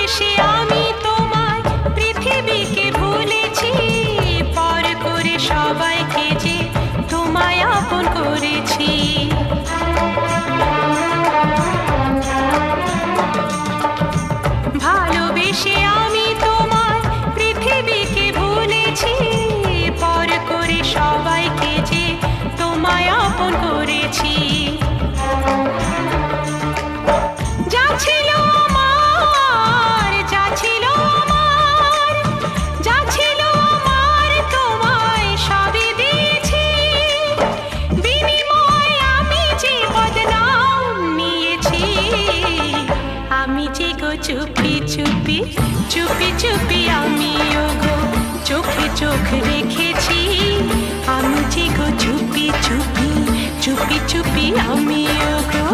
ভালোবেসে আমি তোমায় পৃথিবীকে ভুলেছি, পর করে সবাইকে যে তোমায় আপন করেছি। ভালোবেসে আমি তোমায় পৃথিবীকে ভুলেছি, পর করে সবাইকে যে তোমায় আপন করেছি। যা ছিল আমার, যা ছিল আমার, যা ছিল আমার তোমায় সবই দিয়েছি, বিনিময়ে আমি যে বদনাম নিয়েছি। আমি যে গো চুপি চুপি চুপি চুপি আমি ওগো চোখে চোখ রেখেছি, আমি যে গো চুপি চুপি চুপি চুপি আমি ওগো।